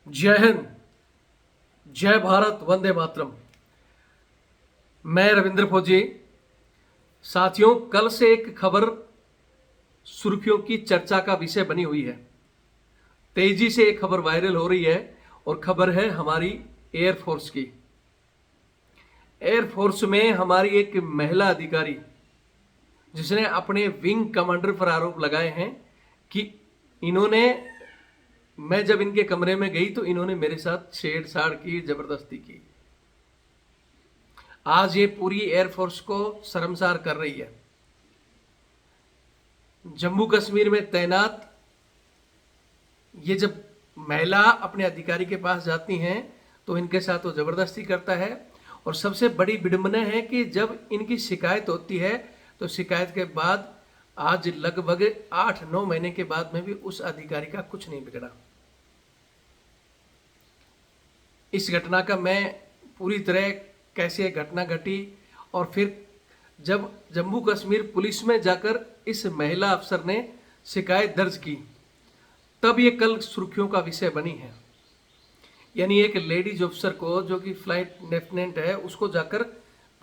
जय हिंद, जय भारत, वंदे मातरम। मैं रविंद्र फौजी। साथियों, कल से एक खबर सुर्खियों की चर्चा का विषय बनी हुई है। तेजी से एक खबर वायरल हो रही है और खबर है हमारी एयरफोर्स की। एयरफोर्स में हमारी एक महिला अधिकारी जिसने अपने विंग कमांडर पर आरोप लगाए हैं कि इन्होंने मैं जब इनके कमरे में गई तो इन्होंने मेरे साथ छेड़छाड़ की, जबरदस्ती की। आज ये पूरी एयरफोर्स को शर्मसार कर रही है। जम्मू कश्मीर में तैनात ये जब महिला अपने अधिकारी के पास जाती हैं तो इनके साथ वो जबरदस्ती करता है। और सबसे बड़ी विडंबना है कि जब इनकी शिकायत होती है तो शिकायत के बाद आज लगभग 8-9 महीने के बाद में भी उस अधिकारी का कुछ नहीं बिगड़ा। इस घटना का मैं पूरी तरह कैसे घटना घटी और फिर जब जम्मू कश्मीर पुलिस में जाकर इस महिला अफसर ने शिकायत दर्ज की तब ये कल सुर्खियों का विषय बनी है। यानी एक लेडीज अफसर को जो कि फ्लाइट लेफ्टिनेंट है उसको जाकर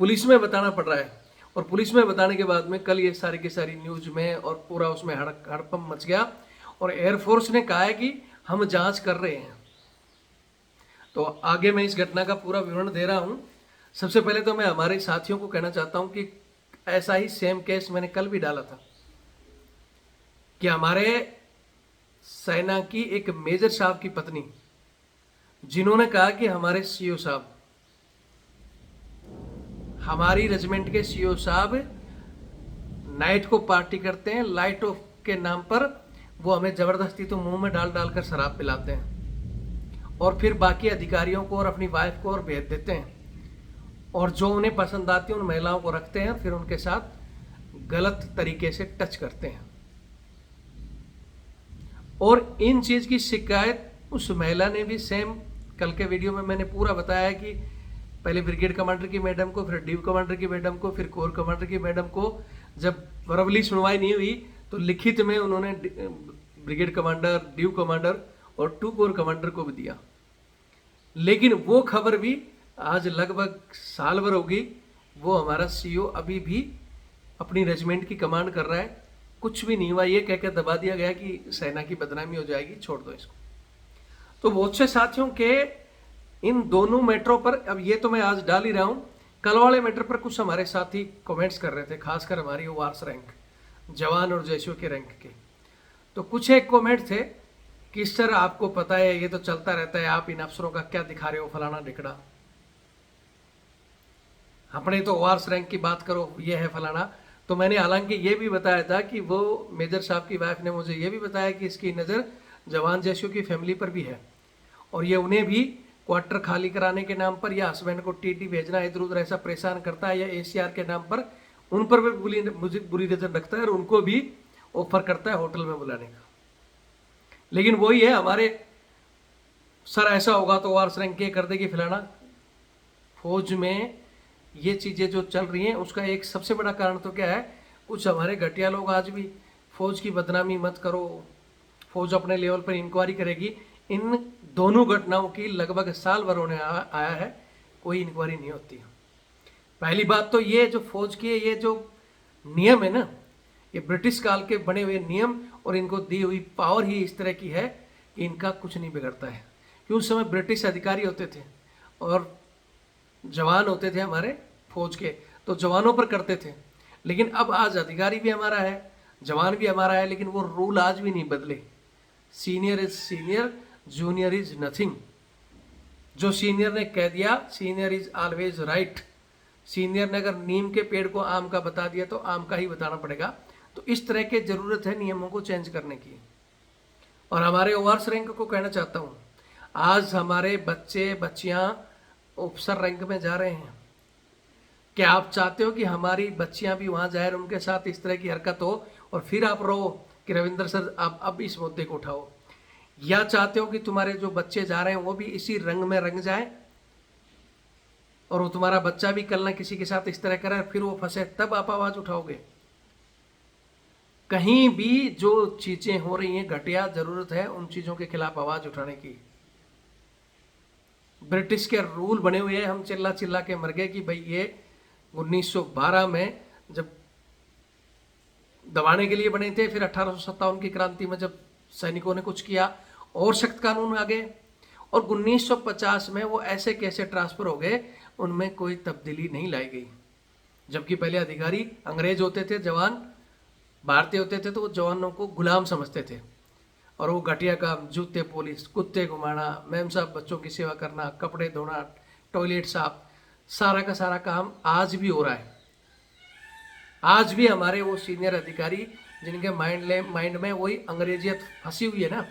पुलिस में बताना पड़ रहा है और पुलिस में बताने के बाद में कल ये सारी की सारी न्यूज में और पूरा उसमें हड़कंप मच गया और एयरफोर्स ने कहा है कि हम जांच कर रहे हैं। तो आगे मैं इस घटना का पूरा विवरण दे रहा हूं। सबसे पहले तो मैं हमारे साथियों को कहना चाहता हूं कि ऐसा ही सेम केस मैंने कल भी डाला था कि हमारे सेना की एक मेजर साहब की पत्नी जिन्होंने कहा कि हमारे सीओ साहब, हमारी रेजिमेंट के सीओ साहब नाइट को पार्टी करते हैं, लाइट ऑफ के नाम पर वो हमें जबरदस्ती तो मुंह में डाल डाल कर शराब पिलाते हैं और फिर बाकी अधिकारियों को और अपनी वाइफ को और भेज देते हैं और जो उन्हें पसंद आती है उन महिलाओं को रखते हैं, फिर उनके साथ गलत तरीके से टच करते हैं। और इन चीज की शिकायत उस महिला ने भी सेम कल के वीडियो में मैंने पूरा बताया कि पहले ब्रिगेड कमांडर की मैडम को, फिर डिव कमांडर की मैडम को, फिर कोर कमांडर की मैडम को जब वर्बली सुनवाई नहीं हुई तो लिखित में उन्होंने ब्रिगेड कमांडर, डिव कमांडर और 2 कोर कमांडर को भी दिया। लेकिन वो खबर भी आज लगभग साल भर होगी, वो हमारा सीओ अभी भी अपनी रेजिमेंट की कमांड कर रहा है। कुछ भी नहीं हुआ, ये कहकर दबा दिया गया कि सेना की बदनामी हो जाएगी, छोड़ दो इसको। तो बहुत से साथियों के इन दोनों मैटरों पर, अब ये तो मैं आज डाल ही रहा हूं, कल वाले मैटर पर कुछ हमारे साथी कमेंट्स कर रहे थे, खासकर हमारी ओआरस रैंक जवान और जैसों के रैंक के। तो कुछ एक कमेंट थे कि सर आपको पता है ये तो चलता रहता है, आप इन अफसरों का क्या दिखा रहे हो, फलाना ढिकड़ा, अपने तो ओआरस रैंक की बात करो, ये है फलाना। तो मैंने हालांकि ये भी बताया था कि वो मेजर साहब की वाइफ ने मुझे ये भी बताया कि इसकी नज़र जवान जैसों की फैमिली पर भी है और ये उन्हें भी क्वार्टर खाली कराने के नाम पर या हस्बैंड को टीटी भेजना इधर उधर ऐसा परेशान करता है या एसीआर के नाम पर उन पर भी मुझे बुरी नजर रखता है और उनको भी ऑफर करता है होटल में बुलाने का। लेकिन वही है हमारे सर, ऐसा होगा तो ओआरएस रैंक के कर देगी फलाना। फौज में ये चीजें जो चल रही हैं उसका एक सबसे बड़ा कारण तो क्या है, कुछ हमारे घटिया लोग आज भी फौज की बदनामी मत करो, फौज अपने लेवल पर इंक्वायरी करेगी। इन दोनों घटनाओं की लगभग साल भर होने आया है, कोई इंक्वायरी नहीं होती। पहली बात तो ये जो फौज के ये जो नियम है ना, ये ब्रिटिश काल के बने हुए नियम और इनको दी हुई पावर ही इस तरह की है कि इनका कुछ नहीं बिगड़ता है। कि उस समय ब्रिटिश अधिकारी होते थे और जवान होते थे हमारे फौज के, तो जवानों पर करते थे। लेकिन अब आज अधिकारी भी हमारा है, जवान भी हमारा है, लेकिन वो रूल आज भी नहीं बदले। Senior is senior, junior is nothing. जो सीनियर ने कह दिया, senior is always right. Senior ने अगर नीम के पेड़ को आम का बता दिया तो आम का ही बताना पड़ेगा। तो इस तरह के जरूरत है नियमों को चेंज करने की। और हमारे ओआरएस रैंक को कहना चाहता हूं, आज हमारे बच्चे बच्चियां ऑफिसर रैंक में जा रहे हैं। क्या आप चाहते हो कि हमारी बच्चियां भी वहां जाए और उनके साथ इस तरह की हरकत हो और फिर आप रहो कि रविंद्र सर आप अब इस मुद्दे को उठाओ? या चाहते हो कि तुम्हारे जो बच्चे जा रहे हैं वो भी इसी रंग में रंग जाए और वो तुम्हारा बच्चा भी कल ना किसी के साथ इस तरह करे फिर वो फंसे, तब आप आवाज उठाओगे? कहीं भी जो चीजें हो रही हैं घटिया, जरूरत है उन चीजों के खिलाफ आवाज उठाने की। ब्रिटिश के रूल बने हुए हैं, हम चिल्ला चिल्ला के मर गए कि भाई ये 1912 में जब दबाने के लिए बने थे, फिर 1857 की क्रांति में जब सैनिकों ने कुछ किया और सख्त कानून आ गए, और 1950 में वो ऐसे कैसे ट्रांसफर हो गए, उनमें कोई तब्दीली नहीं लाई गई। जबकि पहले अधिकारी अंग्रेज होते थे, जवान भारतीय होते थे, तो वो जवानों को गुलाम समझते थे और वो घटिया काम, जूते पॉलिश, कुत्ते घुमाना, मैम साहब बच्चों की सेवा करना, कपड़े धोना, टॉयलेट साफ, सारा का सारा काम आज भी हो रहा है। आज भी हमारे वो सीनियर अधिकारी जिनके माइंड में वही अंग्रेजियत फंसी हुई है ना,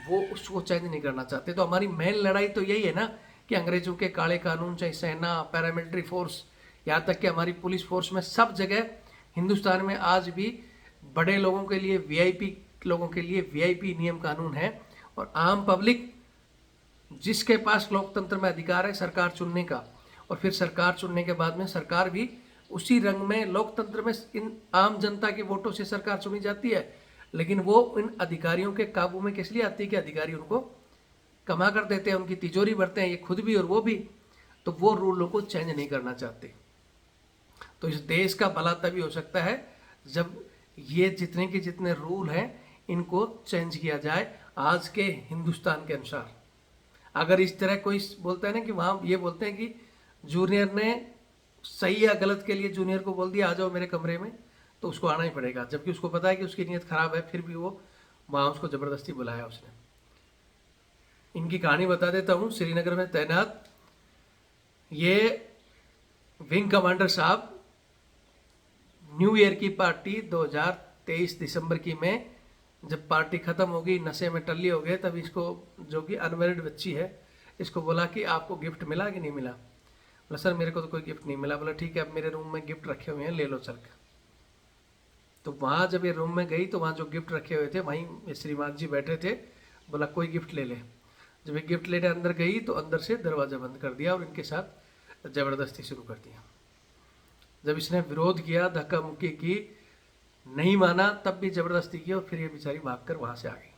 वो उसको चेंज नहीं करना चाहते। तो हमारी मेन लड़ाई तो यही है ना कि अंग्रेजों के काले कानून, चाहे सेना, पैरामिलिट्री फोर्स, यहाँ तक कि हमारी पुलिस फोर्स में, सब जगह हिंदुस्तान में आज भी बड़े लोगों के लिए वीआईपी, लोगों के लिए वीआईपी नियम कानून है, और आम पब्लिक जिसके पास लोकतंत्र में अधिकार है सरकार चुनने का, और फिर सरकार चुनने के बाद में सरकार भी उसी रंग में, लोकतंत्र में इन आम जनता के वोटों से सरकार चुनी जाती है, लेकिन वो इन अधिकारियों के काबू में किस लिए आती है कि अधिकारी उनको कमा कर देते हैं, उनकी तिजोरी भरते हैं, ये खुद भी और वो भी, तो वो रूलों को चेंज नहीं करना चाहते। तो इस देश का भला तभी हो सकता है जब ये जितने के जितने रूल हैं इनको चेंज किया जाए आज के हिंदुस्तान के अनुसार। अगर इस तरह कोई बोलता है ना कि वहाँ ये बोलते हैं कि जूनियर ने सही या गलत के लिए जूनियर को बोल दिया आ जाओ मेरे कमरे में, तो उसको आना ही पड़ेगा, जबकि उसको पता है कि उसकी नीयत खराब है, फिर भी वो वहाँ उसको ज़बरदस्ती बुलाया उसने। इनकी कहानी बता देता हूँ। श्रीनगर में तैनात ये विंग कमांडर साहब न्यू ईयर की पार्टी 2023 दिसंबर की में, जब पार्टी ख़त्म हो गई, नशे में टल्ली हो गए, तब इसको, जो कि अनमेरिड बच्ची है, इसको बोला कि आपको गिफ्ट मिला कि नहीं मिला। बोला सर मेरे को तो कोई गिफ्ट नहीं मिला। बोला ठीक है, अब मेरे रूम में गिफ्ट रखे हुए हैं, ले लो चल के। तो वहाँ जब ये रूम में गई तो वहाँ जो गिफ्ट रखे हुए थे वहीं श्रीमान जी बैठे थे। बोला कोई गिफ्ट ले ले। जब ये गिफ्ट लेने अंदर गई तो अंदर से दरवाज़ा बंद कर दिया और इनके साथ ज़बरदस्ती शुरू कर दिया। जब इसने विरोध किया, धक्का मुक्की की, नहीं माना, तब भी ज़बरदस्ती की, और फिर ये बेचारी भागकर वहाँ से आ गई।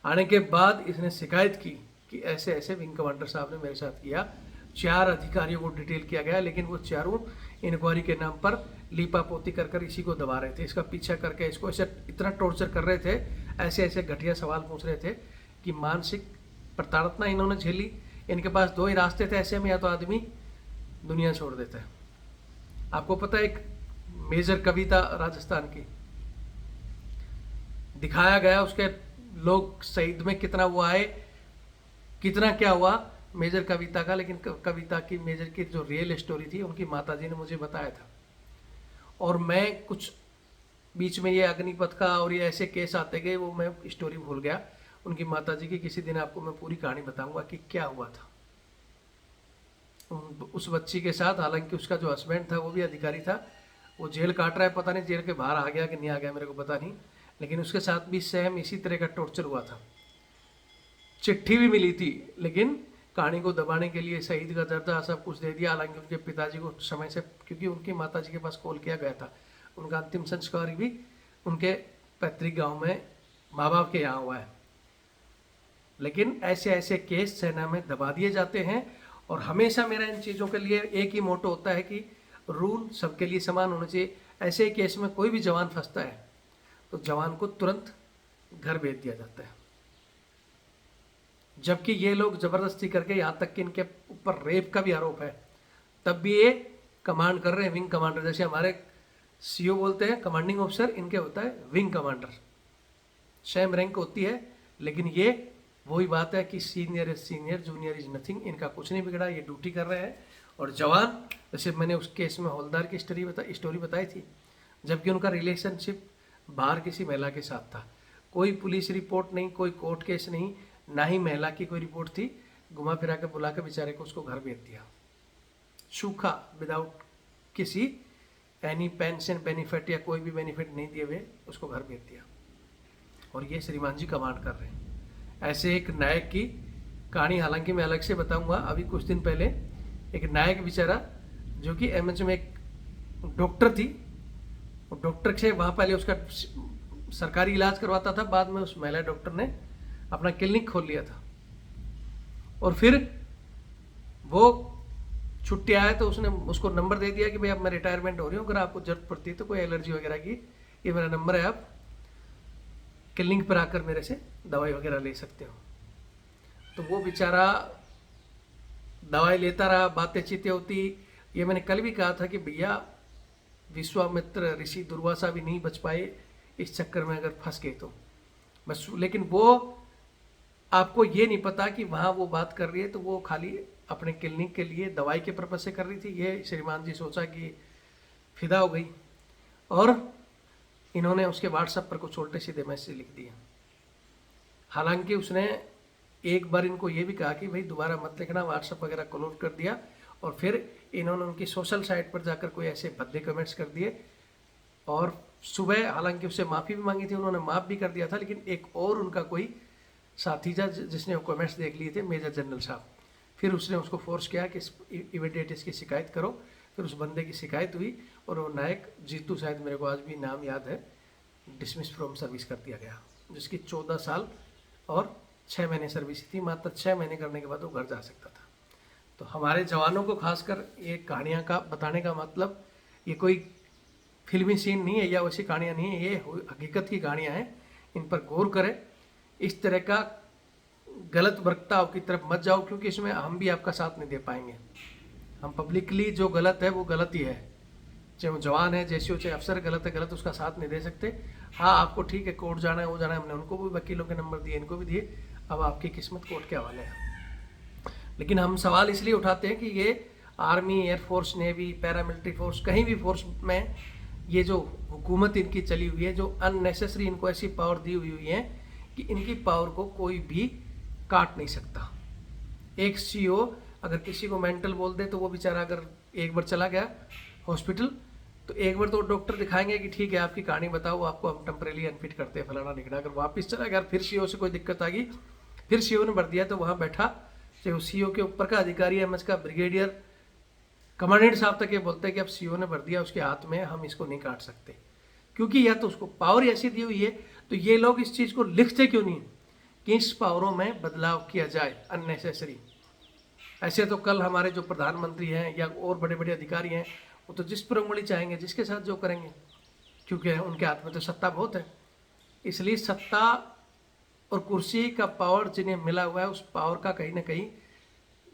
आने के बाद इसने शिकायत की कि ऐसे ऐसे विंग कमांडर साहब ने मेरे साथ किया। 4 अधिकारियों को डिटेल किया गया, लेकिन वो चारों इंक्वायरी के नाम पर लीपापोती कर कर इसी को दबा रहे थे, इसका पीछा करके इसको ऐसे इतना टॉर्चर कर रहे थे, ऐसे ऐसे घटिया सवाल पूछ रहे थे कि मानसिक प्रताड़ना इन्होंने झेली। इनके पास 2 ही रास्ते थे ऐसे में, या तो आदमी दुनिया छोड़ देता है। आपको पता है एक मेजर कविता राजस्थान की दिखाया गया, उसके लोग शहीद में कितना वो आए, कितना क्या हुआ मेजर कविता का, लेकिन कविता की मेजर की जो रियल स्टोरी थी उनकी माताजी ने मुझे बताया था। और मैं कुछ बीच में ये अग्निपथ का और ये ऐसे केस आते गए, वो मैं स्टोरी भूल गया उनकी माताजी की। किसी दिन आपको मैं पूरी कहानी बताऊंगा कि क्या हुआ था उस बच्ची के साथ। हालांकि उसका जो हस्बैंड था वो भी अधिकारी था, वो जेल काट रहा है, पता नहीं जेल के बाहर आ गया कि नहीं आ गया, मेरे को पता नहीं, लेकिन उसके साथ भी सेम इसी तरह का टॉर्चर हुआ था। चिट्ठी भी मिली थी, लेकिन कहानी को दबाने के लिए शहीद का दर्जा सब कुछ दे दिया। हालांकि उनके पिताजी को समय से, क्योंकि उनकी माताजी के पास कॉल किया गया था, उनका अंतिम संस्कार भी उनके पैतृक गांव में माँ बाप के यहाँ हुआ है। लेकिन ऐसे ऐसे केस सेना में दबा दिए जाते हैं। और हमेशा मेरा इन चीज़ों के लिए एक ही मोटो होता है कि रूल सबके लिए समान होना चाहिए। ऐसे केस में कोई भी जवान फंसता है तो जवान को तुरंत घर भेज दिया जाता है, जबकि ये लोग ज़बरदस्ती करके, यहाँ तक कि इनके ऊपर रेप का भी आरोप है, तब भी ये कमांड कर रहे हैं। विंग कमांडर, जैसे हमारे सीओ बोलते हैं कमांडिंग ऑफिसर, इनके होता है विंग कमांडर, सेम रैंक होती है। लेकिन ये वही बात है कि senior is senior, junior is nothing. इनका कुछ नहीं बिगड़ा, ये ड्यूटी कर रहे हैं। और जवान, जैसे मैंने उस केस में हवलदार की स्टोरी बताई थी, जबकि उनका रिलेशनशिप बाहर किसी महिला के साथ था, कोई पुलिस रिपोर्ट नहीं, कोई कोर्ट केस नहीं, ना ही महिला की कोई रिपोर्ट थी, घुमा फिरा के बुला के बेचारे को उसको घर भेज दिया, सूखा, विदाउट किसी एनी पेंशन बेनिफिट या कोई भी बेनिफिट नहीं दिए हुए उसको घर भेज दिया। और ये श्रीमान जी कमांड कर रहे हैं। ऐसे एक नायक की कहानी हालांकि मैं अलग से बताऊंगा। अभी कुछ दिन पहले एक नायक बेचारा, जो कि एमएच में एक डॉक्टर थी, और डॉक्टर से वहाँ पहले उसका सरकारी इलाज करवाता था, बाद में उस महिला डॉक्टर ने अपना क्लिनिक खोल लिया था। और फिर वो छुट्टी आया तो उसने उसको नंबर दे दिया कि भाई अब मैं रिटायरमेंट हो रही हूँ, अगर आपको जरूरत पड़ती है तो कोई एलर्जी वगैरह की, ये मेरा नंबर है, आप क्लिनिक पर आकर मेरे से दवाई वगैरह ले सकते हो। तो वो बेचारा दवाई लेता रहा, बातें चीतें होती। ये मैंने कल भी कहा था कि भैया विश्वामित्र ऋषि दुर्वासा भी नहीं बच पाए इस चक्कर में अगर फंस गए तो बस। लेकिन वो आपको ये नहीं पता कि वहाँ वो बात कर रही है तो वो खाली अपने क्लिनिक के लिए दवाई के पर्पज से कर रही थी। ये श्रीमान जी सोचा कि फिदा हो गई और इन्होंने उसके व्हाट्सएप पर कुछ उल्टे सीधे मैसेज लिख दिए। हालांकि उसने एक बार इनको ये भी कहा कि भाई दोबारा मत लिखना, व्हाट्सएप वगैरह क्लोज कर दिया। और फिर इन्होंने उनकी सोशल साइट पर जाकर कोई ऐसे भद्दे कमेंट्स कर दिए और सुबह हालांकि उससे माफ़ी भी मांगी थी, उन्होंने माफ़ भी कर दिया था। लेकिन एक और उनका कोई साथी था जिसने वो कमेंट्स देख लिए थे, मेजर जनरल साहब, फिर उसने उसको फोर्स किया कि इमीडिएट इसकी शिकायत करो। फिर उस बंदे की शिकायत हुई और वो नायक जीतू, शायद मेरे को आज भी नाम याद है, डिसमिस फ्रॉम सर्विस कर दिया गया, जिसकी 14 साल और 6 महीने सर्विस थी। मात्र 6 महीने करने के बाद वो घर जा सकता था। तो हमारे जवानों को खासकर ये कहानियाँ का बताने का मतलब, ये कोई फिल्मी सीन नहीं है या वैसी कहानियाँ नहीं है, ये हकीकत की कहानियाँ हैं। इन पर गौर करें, इस तरह का गलत बर्ताव की तरफ मत जाओ, क्योंकि इसमें हम भी आपका साथ नहीं दे पाएंगे। हम पब्लिकली जो गलत है वो गलत ही है, चाहे वो जवान है, जैसे हो चाहे अफसर, गलत है गलत, उसका साथ नहीं दे सकते। हाँ आपको ठीक है कोर्ट जाना है, वो जाना है, हमने उनको भी वकीलों के नंबर दिए, इनको भी दिए, अब आपकी किस्मत कोर्ट के हवाले है। लेकिन हम सवाल इसलिए उठाते हैं कि ये army, air force, navy, paramilitary force, कहीं भी फोर्स में ये जो हुकूमत इनकी चली हुई है, जो अननेसेसरी इनको ऐसी पावर दी हुई है कि इनकी पावर को कोई भी काट नहीं सकता। एक सीईओ अगर किसी को मेंटल बोल दे तो वो बेचारा अगर एक बार चला गया हॉस्पिटल तो एक बार तो डॉक्टर दिखाएंगे कि ठीक है आपकी कहानी बताओ, आपको हम टेम्परेली अनफिट करते हैं फलाना निकला। अगर वापस चला गया फिर सीईओ से कोई दिक्कत आ गई, फिर सीईओ ने भर दिया, तो वहाँ बैठा चाहे वो सीईओ के ऊपर का अधिकारी है, का ब्रिगेडियर कमांडेंट साहब तक ये बोलते हैं कि अब सीईओ ने भर दिया उसके हाथ में, हम इसको नहीं काट सकते, क्योंकि या तो उसको पावर ऐसी दी हुई है। तो ये लोग इस चीज़ को लिखते क्यों नहीं कि इस पावरों में बदलाव किया जाए अननेसेसरी। ऐसे तो कल हमारे जो प्रधानमंत्री हैं या और बड़े बड़े अधिकारी हैं, वो तो जिस पर उंगली चाहेंगे, जिसके साथ जो करेंगे, क्योंकि उनके हाथ में तो सत्ता बहुत है। इसलिए सत्ता और कुर्सी का पावर जिन्हें मिला हुआ है, उस पावर का कहीं ना कहीं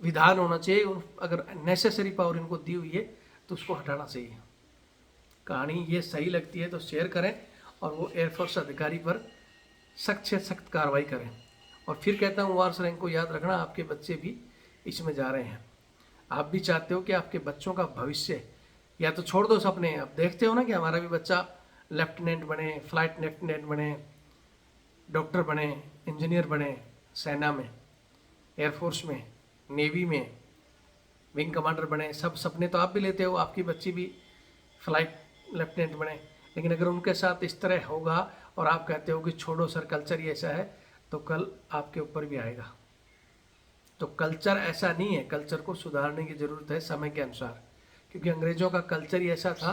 विधान होना चाहिए। अगर नेसेसरी पावर इनको दी हुई है तो उसको हटाना चाहिए। कहानी ये सही लगती है तो शेयर करें और वो एयरफोर्स अधिकारी पर सख्त से सख्त कार्रवाई करें। और फिर कहता हूँ वार्स रैंक को याद रखना, आपके बच्चे भी इसमें जा रहे हैं। आप भी चाहते हो कि आपके बच्चों का भविष्य, या तो छोड़ दो सपने, आप देखते हो ना कि हमारा भी बच्चा लेफ्टिनेंट बने, फ्लाइट लेफ्टिनेंट बने, डॉक्टर बने, इंजीनियर बने, सेना में, एयरफोर्स में, नेवी में विंग कमांडर बने। सब सपने तो आप भी लेते हो, आपकी बच्ची भी फ्लाइट लेफ्टिनेंट बने। लेकिन अगर उनके साथ इस तरह होगा और आप कहते हो कि छोड़ो सर कल्चर ही ऐसा है, तो कल आपके ऊपर भी आएगा। तो कल्चर ऐसा नहीं है, कल्चर को सुधारने की ज़रूरत है समय के अनुसार, क्योंकि अंग्रेज़ों का कल्चर ही ऐसा था,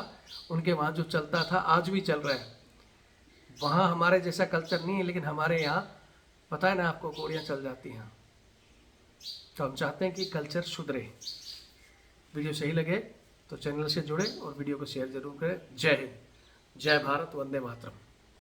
उनके वहाँ जो चलता था आज भी चल रहा है। वहाँ हमारे जैसा कल्चर नहीं है, लेकिन हमारे यहाँ पता है ना आपको, गोलियाँ चल जाती हैं। तो हम चाहते हैं कि कल्चर सुधरे। वीडियो सही लगे तो चैनल से जुड़े और वीडियो को शेयर जरूर करें। जय हिंद, जय भारत, वंदे मातरम।